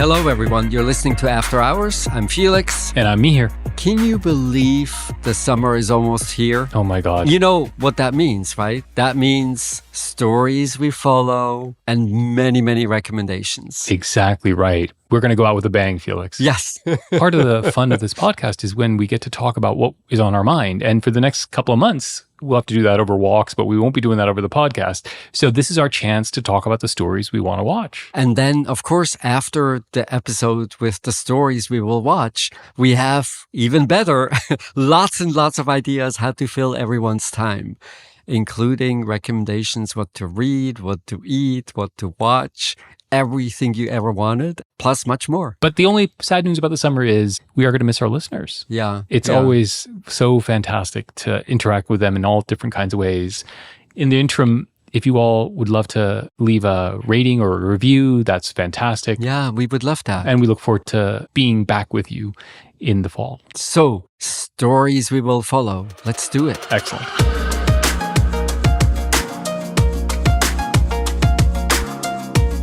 Hello, everyone. You're listening to After Hours. I'm Felix. And I'm Mihir. Can you believe the summer is almost here? Oh my God. You know what that means, right? That means stories we follow and many, many recommendations. Exactly right. We're going to go out with a bang, Felix. Yes. Part of the fun of this podcast is when we get to talk about what is on our mind. And for the next couple of months, we'll have to do that over walks, but we won't be doing that over the podcast. So this is our chance to talk about the stories we want to watch. And then, of course, after the episode with the stories we will watch, we have even better, lots and lots of ideas how to fill everyone's time, including recommendations what to read, what to eat, what to watch, everything you ever wanted, plus much more. But the only sad news about the summer is we are going to miss our listeners. Yeah. It's always so fantastic to interact with them in all different kinds of ways. In the interim, if you all would love to leave a rating or a review, that's fantastic. Yeah, we would love that. And we look forward to being back with you in the fall. So, stories we will follow. Let's do it. Excellent.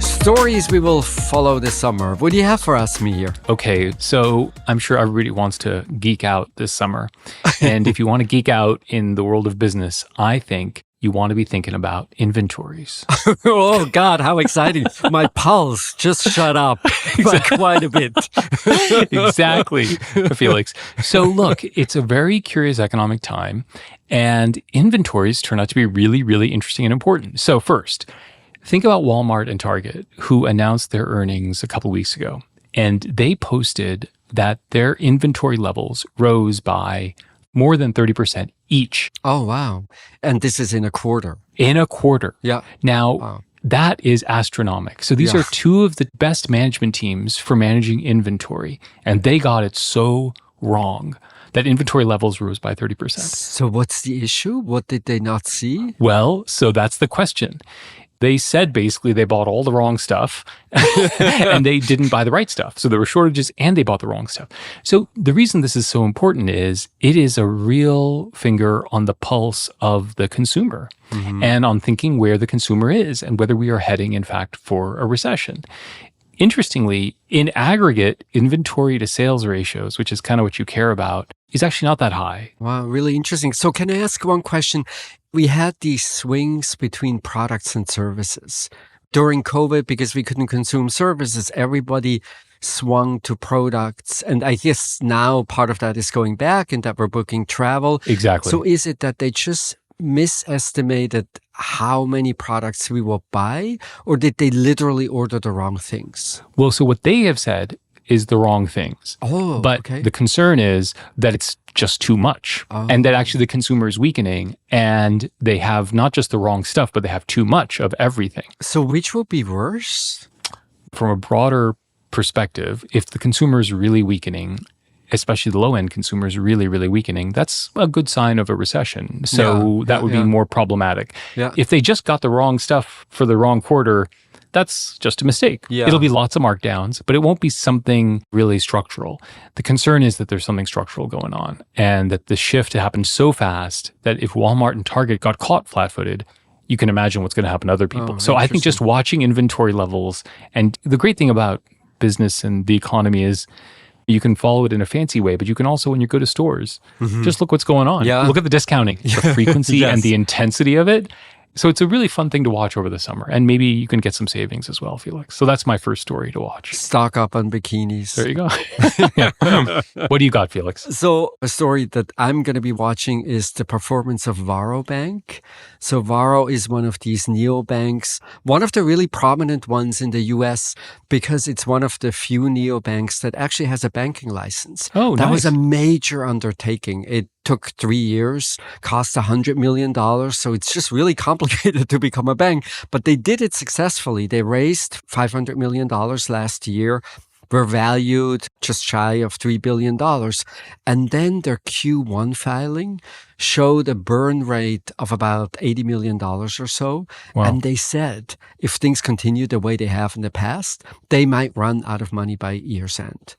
Stories we will follow this summer. What do you have for us, Mihir? Okay, so I'm sure everybody wants to geek out this summer. And if you want to geek out in the world of business, I think you want to be thinking about inventories. Oh, God, how exciting. My pulse just shut up by quite a bit. Exactly, Felix. So look, it's a very curious economic time, and inventories turn out to be really, really interesting and important. So first, think about Walmart and Target, who announced their earnings a couple weeks ago, and they posted that their inventory levels rose by more than 30% each. Oh, wow. And this is in a quarter. In a quarter. Yeah. Now, that is astronomical. So these are two of the best management teams for managing inventory, and they got it so wrong that inventory levels rose by 30%. So what's the issue? What did they not see? Well, so that's the question. They said basically they bought all the wrong stuff and they didn't buy the right stuff. So there were shortages and they bought the wrong stuff. So the reason this is so important is it is a real finger on the pulse of the consumer and on thinking where the consumer is and whether we are heading, in fact, for a recession. Interestingly, in aggregate, inventory to sales ratios, which is kind of what you care about, is actually not that high. Wow, really interesting. So can I ask one question? We had these swings between products and services. During COVID, because we couldn't consume services, everybody swung to products. And I guess now part of that is going back and that we're booking travel. Exactly. So is it that they just misestimated how many products we will buy, or did they literally order the wrong things? Well, so what they have said is the wrong things. Oh, but okay. The concern is that it's just too much and that actually the consumer is weakening and they have not just the wrong stuff, but they have too much of everything. So which will be worse? From a broader perspective, if the consumer is really weakening, especially the low-end consumer is really, really weakening, that's a good sign of a recession. So that would be more problematic. Yeah. If they just got the wrong stuff for the wrong quarter, that's just a mistake. Yeah. It'll be lots of markdowns, but it won't be something really structural. The concern is that there's something structural going on and that the shift happened so fast that if Walmart and Target got caught flat-footed, you can imagine what's going to happen to other people. So I think just watching inventory levels, and the great thing about business and the economy is you can follow it in a fancy way, but you can also, when you go to stores, just look what's going on. Yeah. Look at the discounting, the frequency and the intensity of it. So it's a really fun thing to watch over the summer. And maybe you can get some savings as well, Felix. So that's my first story to watch. Stock up on bikinis. There you go. What do you got, Felix? So a story that I'm going to be watching is the performance of Varo Bank. So Varo is one of these neobanks, one of the really prominent ones in the US, because it's one of the few neobanks that actually has a banking license. Oh, that nice. was a major undertaking. It took 3 years, cost $100 million. So it's just really complicated to become a bank. But they did it successfully. They raised $500 million last year, were valued just shy of $3 billion. And then their Q1 filing showed a burn rate of about $80 million or so. Wow. And they said if things continue the way they have in the past, they might run out of money by year's end.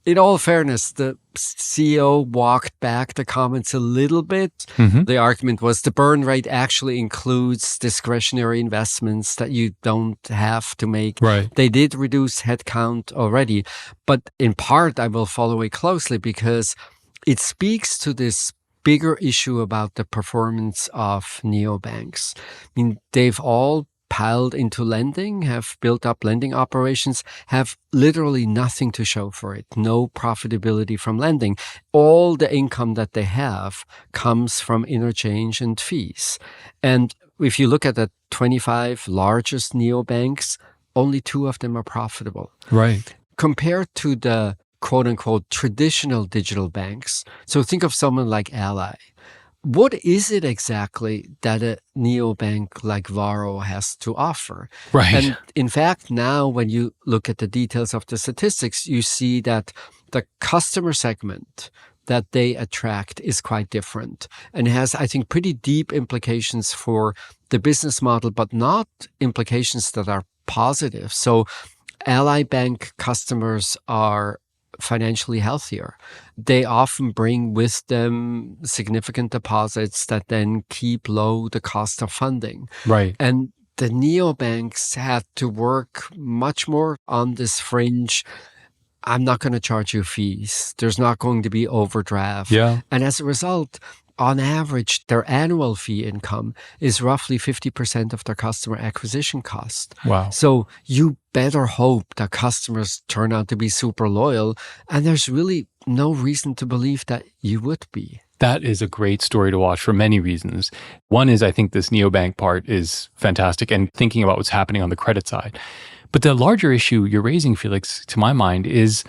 In all fairness, the CEO walked back the comments a little bit. Mm-hmm. The argument was the burn rate actually includes discretionary investments that you don't have to make. Right. They did reduce headcount already, but in part I will follow it closely because it speaks to this bigger issue about the performance of neobanks. I mean, they've all piled into lending, have built up lending operations, have literally nothing to show for it. No profitability from lending. All the income that they have comes from interchange and fees. And if you look at the 25 largest neobanks, only 2 of them are profitable. Right. Compared to the quote-unquote traditional digital banks. So think of someone like Ally. What is it exactly that a neobank like Varo has to offer? Right. And in fact, now when you look at the details of the statistics, you see that the customer segment that they attract is quite different and has, I think, pretty deep implications for the business model, but not implications that are positive. So Ally Bank customers are financially healthier. They often bring with them significant deposits that then keep low the cost of funding. Right. And the neobanks had to work much more on this fringe. I'm not going to charge you fees. There's not going to be overdraft. Yeah. And as a result, on average, their annual fee income is roughly 50% of their customer acquisition cost. Wow. So you better hope that customers turn out to be super loyal. And there's really no reason to believe that you would be. That is a great story to watch for many reasons. One is I think this neobank part is fantastic and thinking about what's happening on the credit side. But the larger issue you're raising, Felix, to my mind, is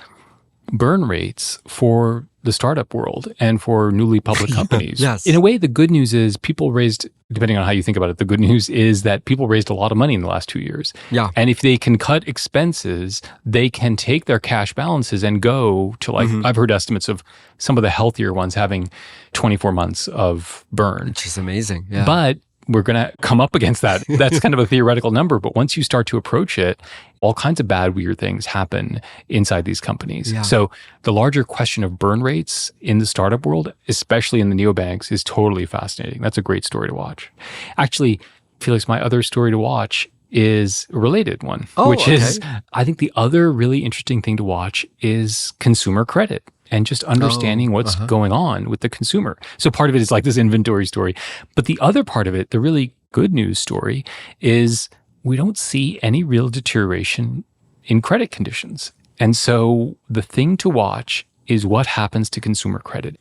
burn rates for the startup world and for newly public companies. Yes. In a way, the good news is people raised, depending on how you think about it, the good news is that people raised a lot of money in the last 2 years. Yeah. And if they can cut expenses, they can take their cash balances and go to I've heard estimates of some of the healthier ones having 24 months of burn. Which is amazing. Yeah. But we're going to come up against that. That's kind of a theoretical number. But once you start to approach it, all kinds of bad, weird things happen inside these companies. Yeah. So the larger question of burn rates in the startup world, especially in the neobanks, is totally fascinating. That's a great story to watch. Actually, Felix, my other story to watch is a related one, which is, I think the other really interesting thing to watch is consumer credit and just understanding what's going on with the consumer. So part of it is like this inventory story. But the other part of it, the really good news story, is we don't see any real deterioration in credit conditions. And so the thing to watch is what happens to consumer credit.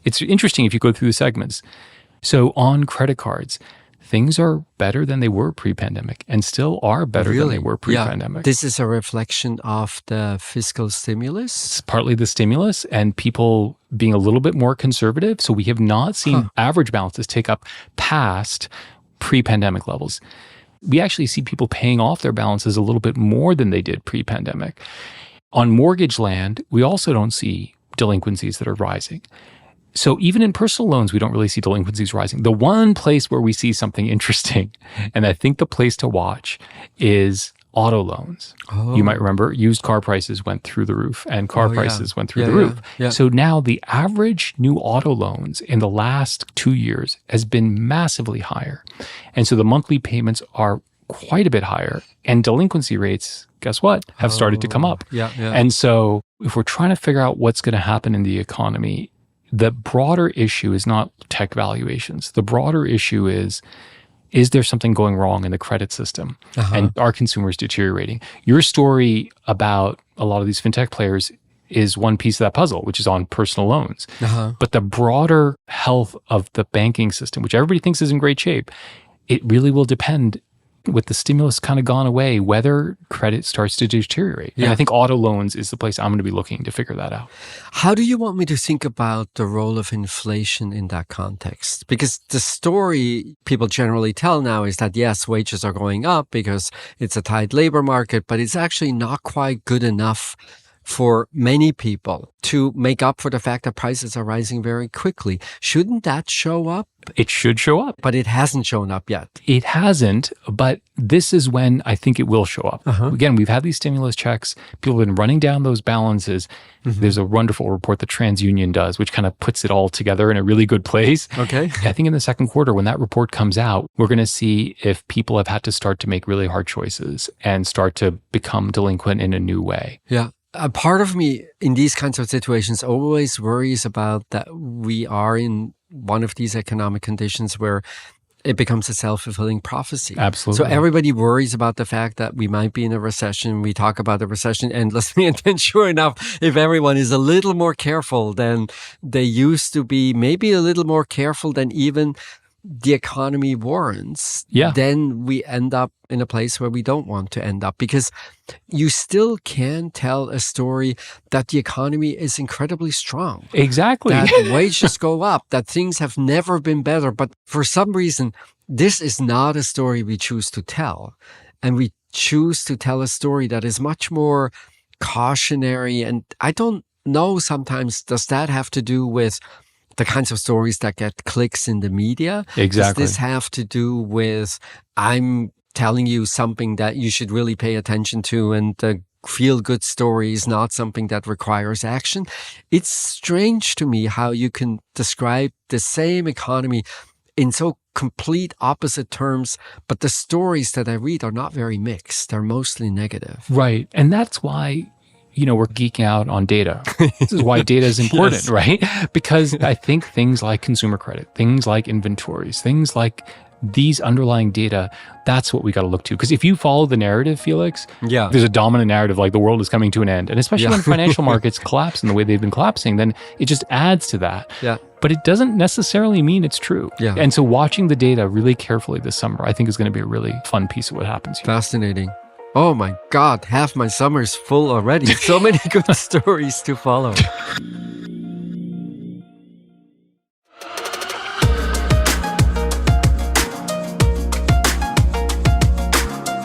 It's interesting if you go through the segments. So on credit cards, things are better than they were pre-pandemic and still are better than they were pre-pandemic. Yeah. This is a reflection of the fiscal stimulus. It's partly the stimulus and people being a little bit more conservative. So we have not seen average balances take up past pre-pandemic levels. We actually see people paying off their balances a little bit more than they did pre-pandemic. On mortgage land, we also don't see delinquencies that are rising. So even in personal loans, we don't really see delinquencies rising. The one place where we see something interesting, and I think the place to watch, is auto loans. You might remember used car prices went through the roof and car prices went through the roof. Yeah. So now the average new auto loans in the last 2 years has been massively higher. And so the monthly payments are quite a bit higher. And delinquency rates, guess what, have started to come up. Yeah. And so if we're trying to figure out what's going to happen in the economy, the broader issue is not tech valuations. The broader issue is there something going wrong in the credit system? And are consumers deteriorating? Your story about a lot of these fintech players is one piece of that puzzle, which is on personal loans. But the broader health of the banking system, which everybody thinks is in great shape, it really will depend, with the stimulus kind of gone away, whether credit starts to deteriorate. And I think auto loans is the place I'm going to be looking to figure that out. How do you want me to think about the role of inflation in that context? Because the story people generally tell now is that, yes, wages are going up because it's a tight labor market, but it's actually not quite good enough for many people to make up for the fact that prices are rising very quickly. Shouldn't that show up? It should show up. But it hasn't shown up yet. It hasn't, but this is when I think it will show up. Again, we've had these stimulus checks. People have been running down those balances. There's a wonderful report that TransUnion does, which kind of puts it all together in a really good place. Okay. I think in the second quarter, when that report comes out, we're going to see if people have had to start to make really hard choices and start to become delinquent in a new way. Yeah. A part of me in these kinds of situations always worries about that we are in one of these economic conditions where it becomes a self-fulfilling prophecy. Absolutely. So everybody worries about the fact that we might be in a recession. We talk about the recession endlessly. And then sure enough, if everyone is a little more careful than they used to be, maybe a little more careful than even the economy warrants, then we end up in a place where we don't want to end up, because you still can tell a story that the economy is incredibly strong. Exactly. That wages go up, that things have never been better. But for some reason, this is not a story we choose to tell. And we choose to tell a story that is much more cautionary. And I don't know, sometimes, does that have to do with the kinds of stories that get clicks in the media? Exactly. Does this have to do with, I'm telling you something that you should really pay attention to, and the feel-good story is not something that requires action? It's strange to me how you can describe the same economy in so complete opposite terms, but the stories that I read are not very mixed. They're mostly negative. Right. And that's why we're geeking out on data. This is why data is important, right? Because I think things like consumer credit, things like inventories, things like these underlying data, that's what we got to look to. Because if you follow the narrative, Felix, there's a dominant narrative like the world is coming to an end. And especially when financial markets collapse in the way they've been collapsing, then it just adds to that. Yeah. But it doesn't necessarily mean it's true. Yeah. And so watching the data really carefully this summer, I think is going to be a really fun piece of what happens here. Fascinating. Oh my God, half my summer's full already. So many good stories to follow.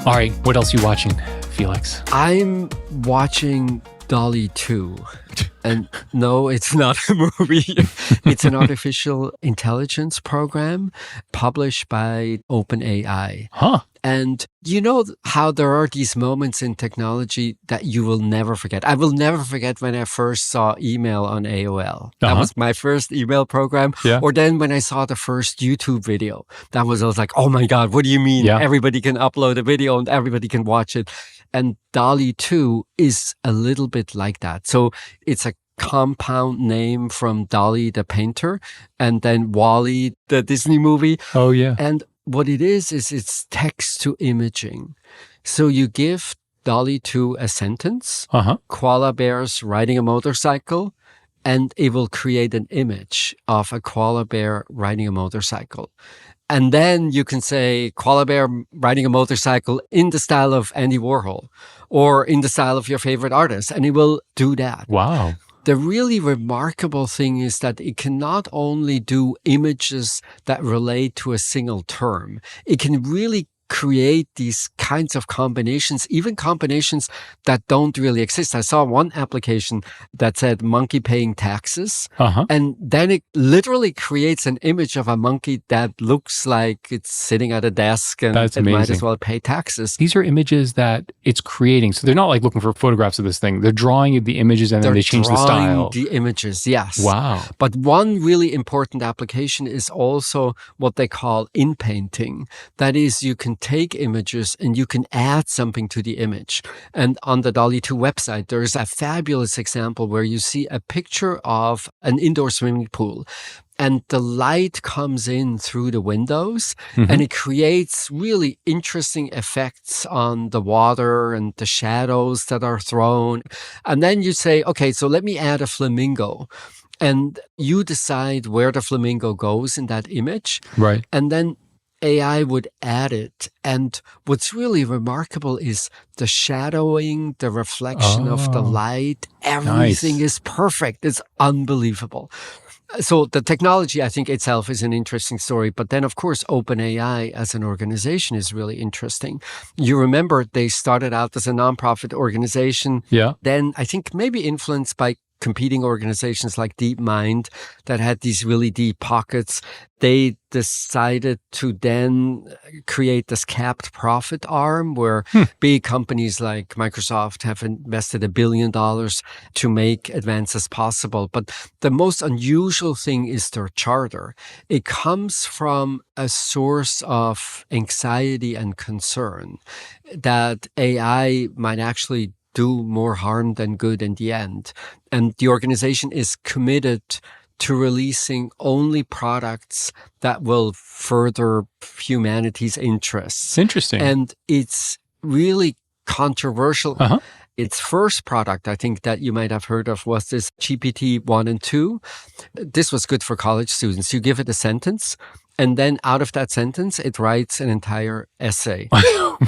All right, what else are you watching, Felix? I'm watching Dolly 2. And no, it's not a movie. It's an artificial intelligence program published by OpenAI. Huh. And you know how there are these moments in technology that you will never forget. I will never forget when I first saw email on AOL. That was my first email program. Yeah. Or then when I saw the first YouTube video, I was like, oh my God, what do you mean? Yeah. Everybody can upload a video and everybody can watch it. And Dolly 2 is a little bit like that. So it's a compound name from Dolly the painter, and then Wall-E, the Disney movie. Oh, yeah. And what it is it's text to imaging. So you give Dolly 2 a sentence, koala bears riding a motorcycle, and it will create an image of a koala bear riding a motorcycle. And then you can say koala bear riding a motorcycle in the style of Andy Warhol or in the style of your favorite artist, and it will do that. Wow. The really remarkable thing is that it can not only do images that relate to a single term, it can really create these kinds of combinations, even combinations that don't really exist. I saw one application that said monkey paying taxes, and then it literally creates an image of a monkey that looks like it's sitting at a desk and it might as well pay taxes. These are images that it's creating. So they're not like looking for photographs of this thing. They're drawing the images and then they change the style. The images, yes. Wow. But one really important application is also what they call in-painting. That is, you can take images and you can add something to the image. And on the Dolly 2 website, there is a fabulous example where you see a picture of an indoor swimming pool. And the light comes in through the windows and it creates really interesting effects on the water and the shadows that are thrown. And then you say, okay, so let me add a flamingo. And you decide where the flamingo goes in that image. Right. And then AI would add it. And what's really remarkable is the shadowing, the reflection of the light. Everything is perfect. It's unbelievable. So the technology, I think itself is an interesting story. But then, of course, OpenAI as an organization is really interesting. You remember they started out as a nonprofit organization. Yeah. Then I think maybe influenced by competing organizations like DeepMind that had these really deep pockets. They decided to then create this capped profit arm where big companies like Microsoft have invested $1 billion to make advances possible. But the most unusual thing is their charter. It comes from a source of anxiety and concern that AI might actually do more harm than good in the end. And the organization is committed to releasing only products that will further humanity's interests. Interesting. And it's really controversial. Uh-huh. Its first product, I think, that you might have heard of was this GPT-1 and 2. This was good for college students. You give it a sentence, and then out of that sentence, it writes an entire essay.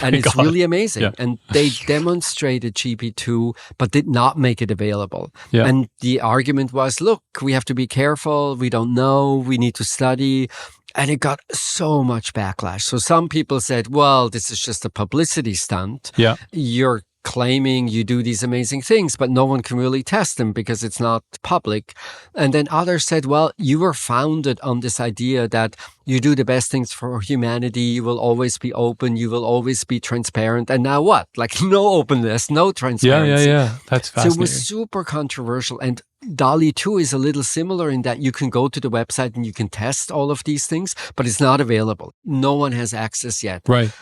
And it's really amazing. Yeah. And they demonstrated GPT-2, but did not make it available. Yeah. And the argument was, look, we have to be careful. We don't know. We need to study. And it got so much backlash. So some people said, well, this is just a publicity stunt. Yeah. You're claiming you do these amazing things, but no one can really test them because it's not public. And then others said, well, you were founded on this idea that you do the best things for humanity. You will always be open. You will always be transparent. And now what? Like no openness, no transparency. Yeah. That's fascinating. So it was super controversial. And Dolly 2 is a little similar in that you can go to the website and you can test all of these things, but it's not available. No one has access yet. Right.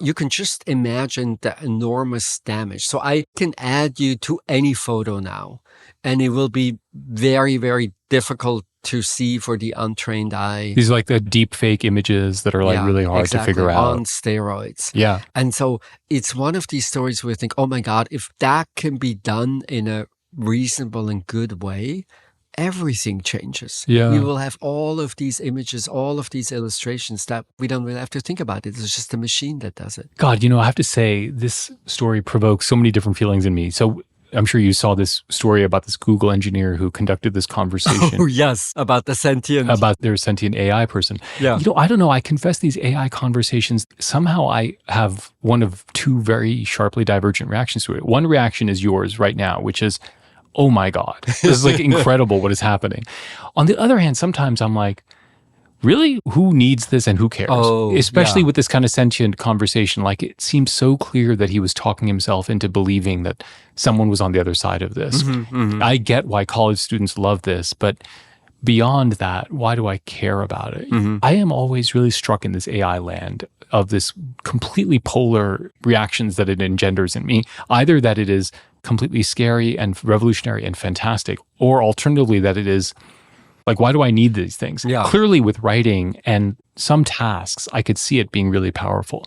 You can just imagine the enormous damage. So I can add you to any photo now, and it will be very, very difficult to see for the untrained eye. These are like the deep fake images that are like really hard to figure out. On steroids. Yeah. And so it's one of these stories where you think, oh my God, if that can be done in a reasonable and good way, everything changes. Yeah. We will have all of these images, all of these illustrations that we don't really have to think about it. It's just a machine that does it. God, I have to say, this story provokes so many different feelings in me. So I'm sure you saw this story about this Google engineer who conducted this conversation. Oh, yes, about the sentient. About their sentient AI person. Yeah. I don't know. I confess these AI conversations, somehow I have one of two very sharply divergent reactions to it. One reaction is yours right now, which is, oh my God, this is like incredible what is happening. On the other hand, sometimes I'm like, really? Who needs this and who cares? Especially with this kind of sentient conversation. Like it seems so clear that he was talking himself into believing that someone was on the other side of this. I get why college students love this, but beyond that, why do I care about it? I am always really struck in this AI land of this completely polar reactions that it engenders in me. Either that it is completely scary and revolutionary and fantastic, or alternatively that it is like, why do I need these things? Yeah. Clearly with writing and some tasks, I could see it being really powerful.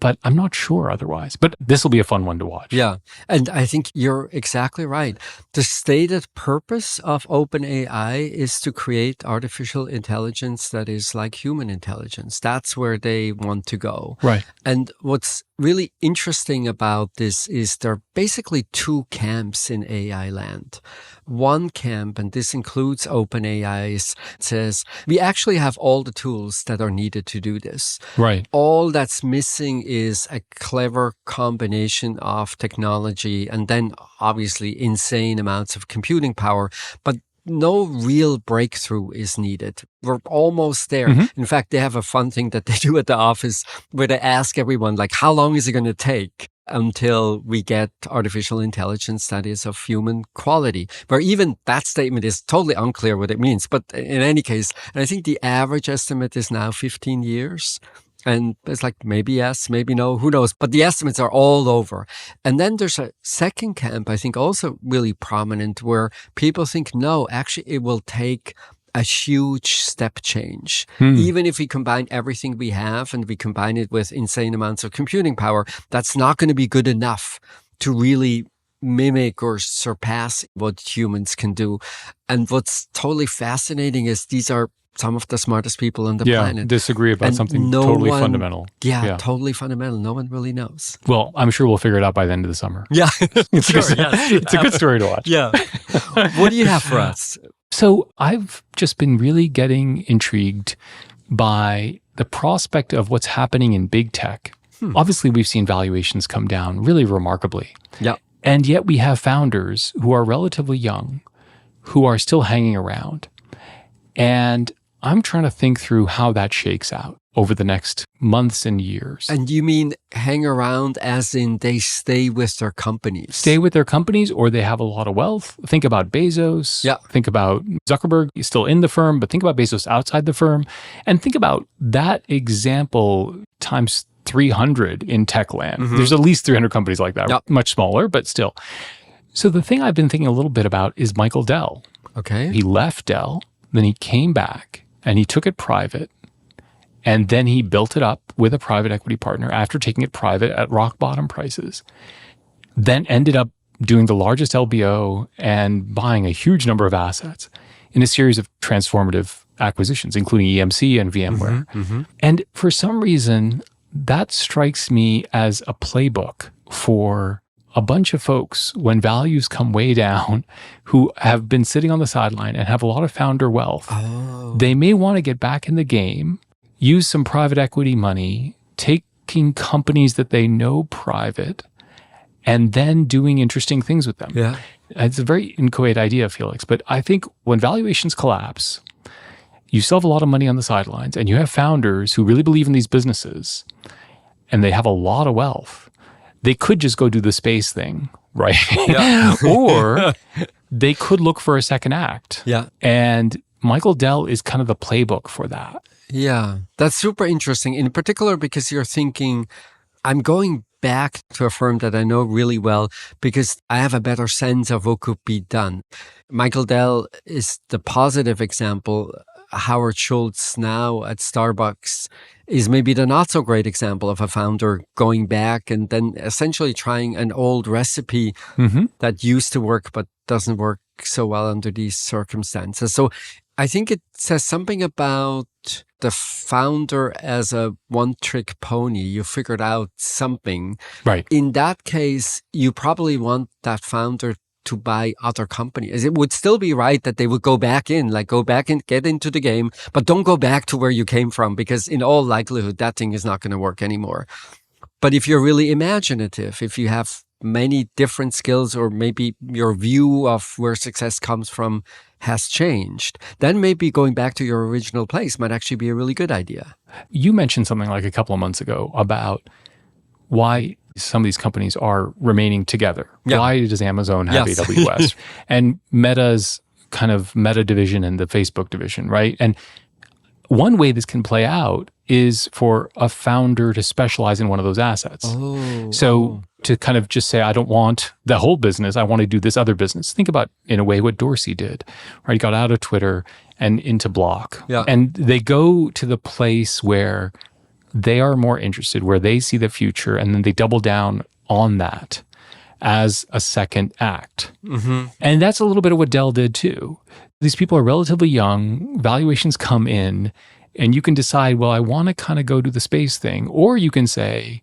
But I'm not sure otherwise. But this will be a fun one to watch. Yeah. And I think you're exactly right. The stated purpose of OpenAI is to create artificial intelligence that is like human intelligence. That's where they want to go. Right. And what's really interesting about this is there are basically two camps in AI land. One camp, and this includes OpenAI, says we actually have all the tools that are needed to do this. Right. All that's missing is a clever combination of technology and then obviously insane amounts of computing power. But no real breakthrough is needed. We're almost there. In fact, they have a fun thing that they do at the office where they ask everyone, like, how long is it going to take until we get artificial intelligence that is of human quality? Where even that statement is totally unclear what it means. But in any case, and I think the average estimate is now 15 years. And it's like, maybe yes, maybe no, who knows? But the estimates are all over. And then there's a second camp, I think also really prominent, where people think, no, actually it will take a huge step change. Even if we combine everything we have and we combine it with insane amounts of computing power, that's not going to be good enough to really mimic or surpass what humans can do. And what's totally fascinating is these are some of the smartest people on the planet. Disagree about And something no totally one- fundamental. Yeah, totally fundamental. No one really knows. Well, I'm sure we'll figure it out by the end of the summer. Yeah, It's, sure, a, good, yes. it's a good story to watch. Yeah. What do you have for us? So I've just been really getting intrigued by the prospect of what's happening in big tech. Obviously, we've seen valuations come down really remarkably. Yeah. And yet we have founders who are relatively young who are still hanging around. And I'm trying to think through how that shakes out over the next months and years. And you mean hang around as in they stay with their companies? Stay with their companies, or they have a lot of wealth. Think about Bezos. Yeah. Think about Zuckerberg. He's still in the firm, but think about Bezos outside the firm. And think about that example times 300 in tech land. There's at least 300 companies like that, Yep. much smaller, but still. So the thing I've been thinking a little bit about is Michael Dell. Okay. He left Dell, then he came back and he took it private. And then he built it up with a private equity partner after taking it private at rock bottom prices. Then ended up doing the largest LBO and buying a huge number of assets in a series of transformative acquisitions, including EMC and VMware. And for some reason, that strikes me as a playbook for a bunch of folks when values come way down who have been sitting on the sideline and have a lot of founder wealth. They may want to get back in the game, use some private equity money, taking companies that they know private, and then doing interesting things with them. Yeah. It's a very inchoate idea, Felix, but I think when valuations collapse, you still have a lot of money on the sidelines and you have founders who really believe in these businesses and they have a lot of wealth. They could just go do the space thing, right? Yeah. Or they could look for a second act. Yeah. And Michael Dell is kind of the playbook for that. Yeah. That's super interesting, in particular because you're thinking, I'm going back to a firm that I know really well because I have a better sense of what could be done. Michael Dell is the positive example. Howard Schultz now at Starbucks is maybe the not so great example of a founder going back and then essentially trying an old recipe that used to work but doesn't work so well under these circumstances. So I think it says something about the founder as a one-trick pony. You figured out something. Right. In that case, you probably want that founder to buy other companies. It would still be right that they would go back in, like go back and get into the game, but don't go back to where you came from because in all likelihood, that thing is not going to work anymore. But if you're really imaginative, if you have many different skills or maybe your view of where success comes from has changed, then maybe going back to your original place might actually be a really good idea. You mentioned something like a couple of months ago about why some of these companies are remaining together. Yeah. Why does Amazon have Yes. AWS? And Meta's kind of Meta division and the Facebook division, right? And one way this can play out is for a founder to specialize in one of those assets. So to kind of just say, I don't want the whole business, I want to do this other business. Think about, in a way, what Dorsey did, right? He got out of Twitter and into Block. Yeah. And they go to the place where they are more interested, where they see the future, and then they double down on that as a second act. And that's a little bit of what Dell did too. These people are relatively young, valuations come in, and you can decide, well, I want to kind of go do the space thing. Or you can say,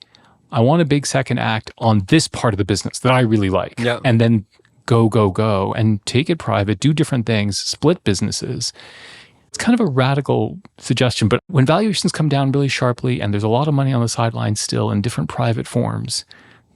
I want a big second act on this part of the business that I really like. Yeah. And then go, and take it private, do different things, split businesses. It's kind of a radical suggestion, but when valuations come down really sharply and there's a lot of money on the sidelines still in different private forms,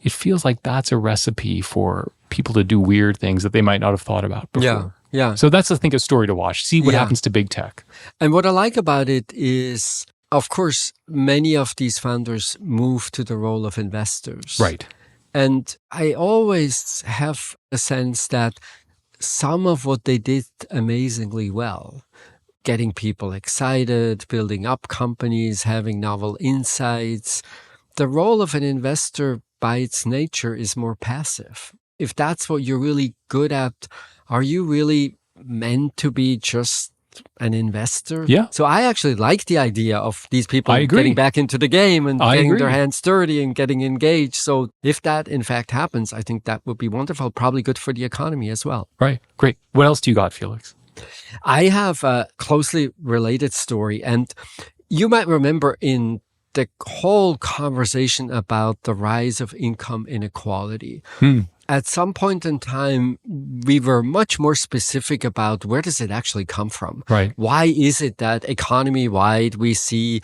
it feels like that's a recipe for people to do weird things that they might not have thought about before. Yeah. So that's, I think, a story to watch. See what Yeah. happens to big tech. And what I like about it is, of course, many of these founders move to the role of investors. Right. And I always have a sense that some of what they did amazingly well, getting people excited, building up companies, having novel insights, the role of an investor by its nature is more passive. If that's what you're really good at, are you really meant to be just an investor. Yeah. So I actually like the idea of these people I agree. getting back into the game and I getting agree. their hands dirty and getting engaged. So if that in fact happens, I think that would be wonderful, probably good for the economy as well. Right. Great. What else do you got, Felix? I have a closely related story, and you might remember in the whole conversation about the rise of income inequality. At some point in time, we were much more specific about where does it actually come from? Right. Why is it that economy-wide we see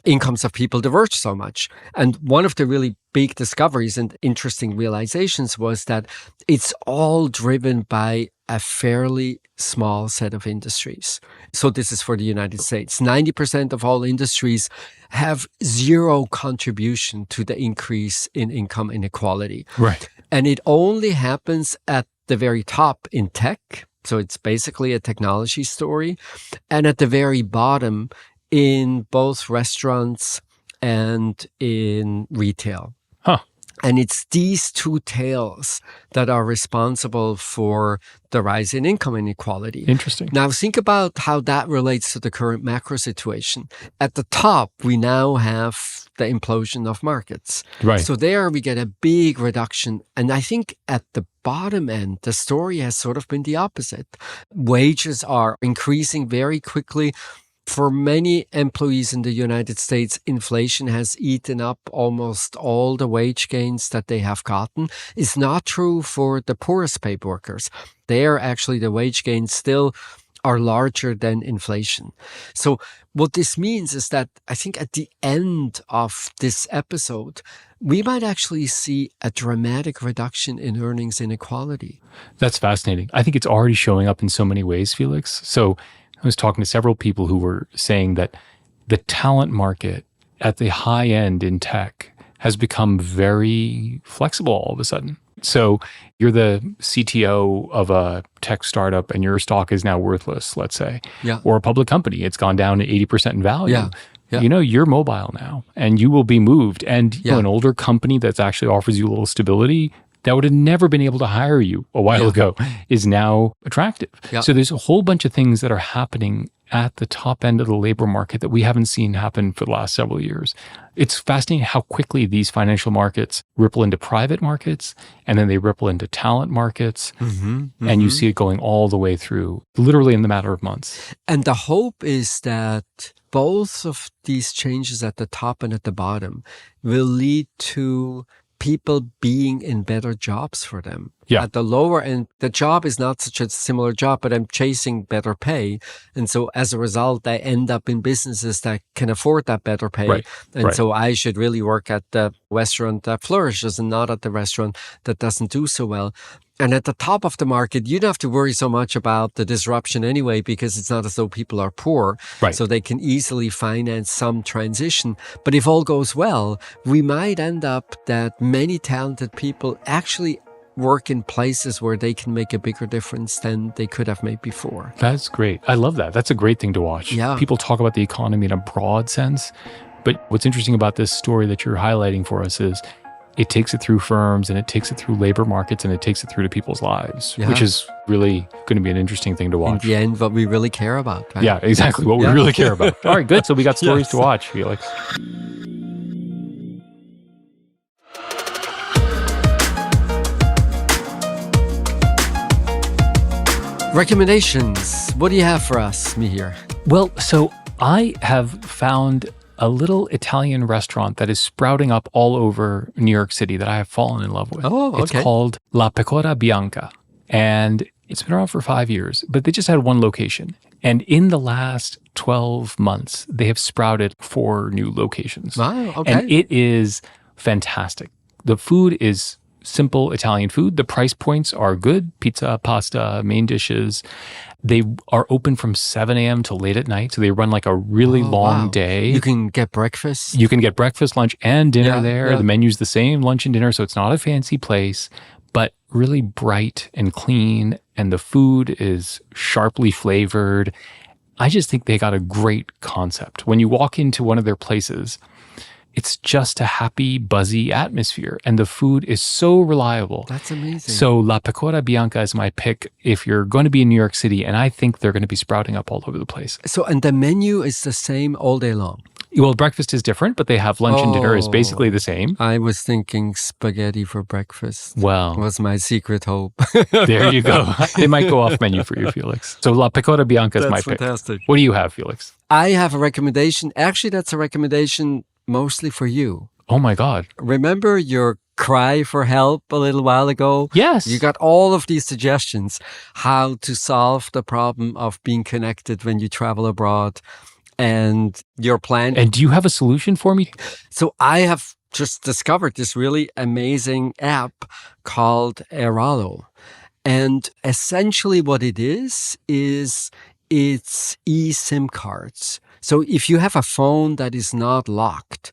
incomes of people diverge so much? And one of the really big discoveries and interesting realizations was that it's all driven by a fairly small set of industries. So this is for the United States. 90% of all industries have zero contribution to the increase in income inequality. Right. And it only happens at the very top in tech. So it's basically a technology story. And at the very bottom in both restaurants and in retail. Huh. And it's these two tails that are responsible for the rise in income inequality. Interesting. Now, think about how that relates to the current macro situation. At the top, we now have the implosion of markets. Right. So there we get a big reduction. And I think at the bottom end, the story has sort of been the opposite. Wages are increasing very quickly. For many employees in the United States, inflation has eaten up almost all the wage gains that they have gotten. It's not true for the poorest paid workers. There, actually, the wage gains still are larger than inflation. So what this means is that I think at the end of this episode, we might actually see a dramatic reduction in earnings inequality. That's fascinating. I think it's already showing up in so many ways, Felix. So I was talking to several people who were saying that the talent market at the high end in tech has become very flexible all of a sudden. So you're the CTO of a tech startup and your stock is now worthless, let's say, or a public company. It's gone down to 80% in value. Yeah. You know, you're mobile now and you will be moved. And you know, an older company that actually offers you a little stability that would have never been able to hire you a while ago is now attractive. So there's a whole bunch of things that are happening at the top end of the labor market that we haven't seen happen for the last several years. It's fascinating how quickly these financial markets ripple into private markets, and then they ripple into talent markets, and you see it going all the way through, literally in the matter of months. And the hope is that both of these changes at the top and at the bottom will lead to people being in better jobs for them. At the lower end, the job is not such a similar job, but I'm chasing better pay. And so as a result, I end up in businesses that can afford that better pay. So I should really work at the restaurant that flourishes and not at the restaurant that doesn't do so well. And at the top of the market, you don't have to worry so much about the disruption anyway, because it's not as though people are poor. So they can easily finance some transition. But if all goes well, we might end up that many talented people actually work in places where they can make a bigger difference than they could have made before. That's great. I love that. That's a great thing to watch. People talk about the economy in a broad sense. But what's interesting about this story that you're highlighting for us is it takes it through firms and it takes it through labor markets and it takes it through to people's lives, which is really going to be an interesting thing to watch. In the end, what we really care about. Right? Yeah, exactly. What we really care about. All right, good. So we got stories to watch, Felix. Recommendations. What do you have for us, Mihir? Well, so I have found a little Italian restaurant that is sprouting up all over New York City that I have fallen in love with. It's called La Pecora Bianca. And it's been around for 5 years, but they just had one location. And in the last 12 months, they have sprouted 4 new locations. Wow, okay. And it is fantastic. The food is simple Italian food. The price points are good. Pizza, pasta, main dishes. They are open from 7 a.m. to late at night. So they run like a really long day. You can get breakfast. You can get breakfast, lunch, and dinner there. The menu's the same, lunch and dinner. So it's not a fancy place, but really bright and clean. And the food is sharply flavored. I just think they got a great concept. When you walk into one of their places, It's just a happy, buzzy atmosphere. And the food is so reliable. That's amazing. So La Pecora Bianca is my pick if you're going to be in New York City, and I think they're going to be sprouting up all over the place. So, and the menu is the same all day long? Well, breakfast is different, but they have lunch and dinner is basically the same. I was thinking spaghetti for breakfast. Well, was my secret hope. There you go. They might go off menu for you, Felix. So La Pecora Bianca is my pick. That's fantastic. What do you have, Felix? I have a recommendation. Actually, that's a recommendation mostly for you. Oh my God. Remember your cry for help a little while ago? Yes. You got all of these suggestions how to solve the problem of being connected when you travel abroad and your plan. And do you have a solution for me? So I have just discovered this really amazing app called Eralo. And essentially what it is it's eSIM cards. So if you have a phone that is not locked,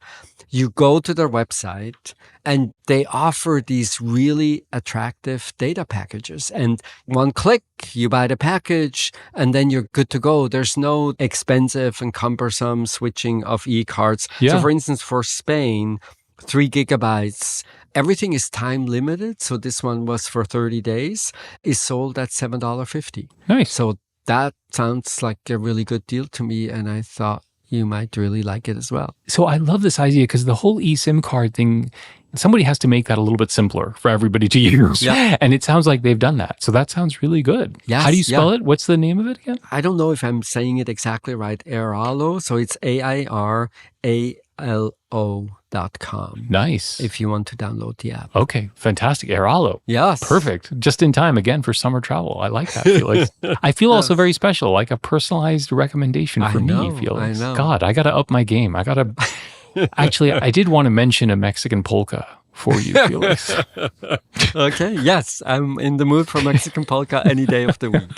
you go to their website and they offer these really attractive data packages. And one click, you buy the package and then you're good to go. There's no expensive and cumbersome switching of e-cards. Yeah. So for instance, for Spain, 3 gigabytes, everything is time limited. So this one was for 30 days, is sold at $7.50. Nice. So that sounds like a really good deal to me. And I thought you might really like it as well. So I love this idea because the whole eSIM card thing, somebody has to make that a little bit simpler for everybody to use. Yeah. And it sounds like they've done that. So that sounds really good. Yes, How do you spell it? What's the name of it again? I don't know if I'm saying it exactly right. Eralo. So it's AIRALO.com. Nice. If you want to download the app. Okay, fantastic. Eralo. Yes. Perfect. Just in time again for summer travel. I like that, Felix. I feel also very special, like a personalized recommendation for me, Felix. I know. God, I got to up my game. Actually, I did want to mention a Mexican polka for you, Felix. Okay. Yes. I'm in the mood for Mexican polka any day of the week.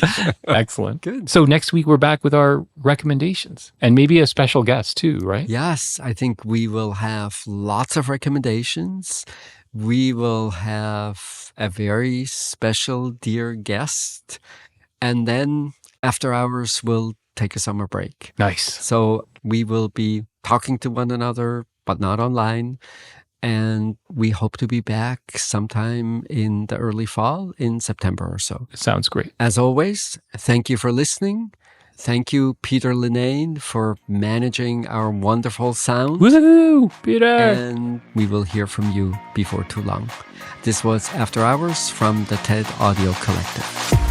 Excellent. Good. So next week we're back with our recommendations and maybe a special guest too, right? Yes. I think we will have lots of recommendations. We will have a very special dear guest. And then after hours, we'll take a summer break. Nice. So we will be talking to one another, but not online. And we hope to be back sometime in the early fall, in September or so. Sounds great. As always, thank you for listening. Thank you, Peter Linane, for managing our wonderful sound. Woohoo, Peter! And we will hear from you before too long. This was After Hours from the TED Audio Collective.